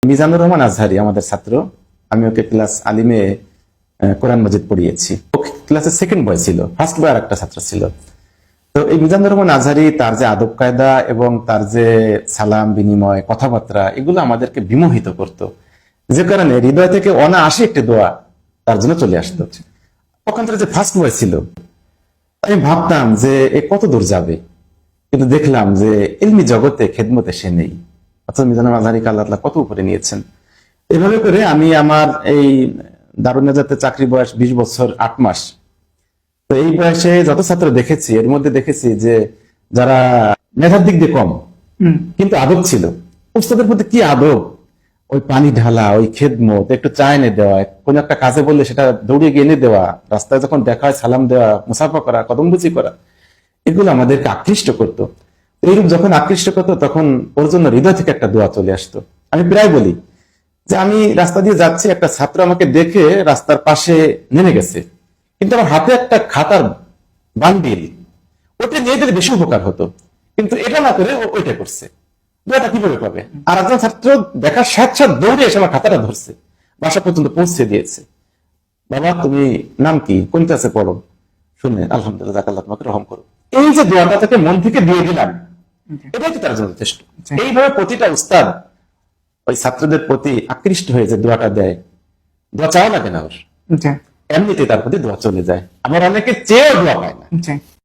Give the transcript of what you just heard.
মিজানুর রহমান আজহারি আমাদের ছাত্র। আমি ওকে ক্লাস আলিমে কোরআন মাজিদ পড়িয়েছি। ওকে ক্লাসের সেকেন্ড বয় ছিল, ফার্স্ট বয় আর একটা ছাত্র ছিল। তো এই মিজানুর রহমান আজহারি তার যে আদব কায়দা এবং তার যে সালাম বিনিময় কথাবার্তা, এগুলো আমাদেরকে বিমোহিত করত, যে কারণে হৃদয় থেকে অনায়াসে একটি দোয়া তার জন্য চলে আসতো। ওখানকার যে ফার্স্ট বয় ছিল, আমি ভাবতাম যে এ কত দূর যাবে, কিন্তু দেখলাম যে ইলমি জগতে খেদমতে সে নেই। অর্থাৎ মিজানুর আজহারিকে আল্লাহ তাআলা কত উপরে নিয়েছেন। এভাবে করে আমি আমার এই দারুন নাজাতে চাকরি বয়স 20 বছর 8 মাস। তো এই বয়সে যত ছাত্র দেখেছি, এর মধ্যে দেখেছি যে যারা মেধার দিক দিয়ে কম কিন্তু আদব ছিল, উস্তাদের প্রতি কি আদব, ওই পানি ঢালা, ওই খেদমত, একটু চা এনে দেওয়া, কোন একটা কাজে বললে সেটা দৌড়িয়ে গিয়ে এনে দেওয়া, রাস্তায় যখন দেখা হয় সালাম দেওয়া, মুসাফা করা, কদমবুচি করা, এগুলো আমাদেরকে আকৃষ্ট করতো। এইরূপ যখন আকৃষ্ট করতো তখন ওর জন্য হৃদয় থেকে একটা দোয়া চলে আসতো। আমি প্রায় বলি যে আমি রাস্তা দিয়ে যাচ্ছি, একটা ছাত্র আমাকে দেখে রাস্তার পাশে নেমে গেছে, কিন্তু আমার হাতে একটা খাতার বান্ডিল, ওটা নিয়ে দিলে বেশি উপকার হতো, কিন্তু এটা না করে ওইটা করছে। দোয়াটা কিভাবে পাবে? আর একজন ছাত্র দেখার সাথে সাথে দৌড়ে এসে আমার খাতাটা ধরছে, বাসা পর্যন্ত পৌঁছে দিয়েছে। বাবা তুমি নাম কি, কোন ক্লাসে পড়ো? শুনে আলহামদুলিল্লাহ, যাক আল্লাহ তোমাকে রহম করো। এই যে দোয়াটা তাকে মন থেকে দিয়ে দিলাম, এটাই তো তার জন্য যথেষ্ট। এইভাবে প্রতিটা উস্তাদ ওই ছাত্রদের প্রতি আকৃষ্ট হয়ে যে দোয়াটা দেয়, দোয়া চাও লাগে না ওর, এমনিতে তার প্রতি দোয়া চলে যায়। আবার অনেকে চেয়েও দোয়া পায় না।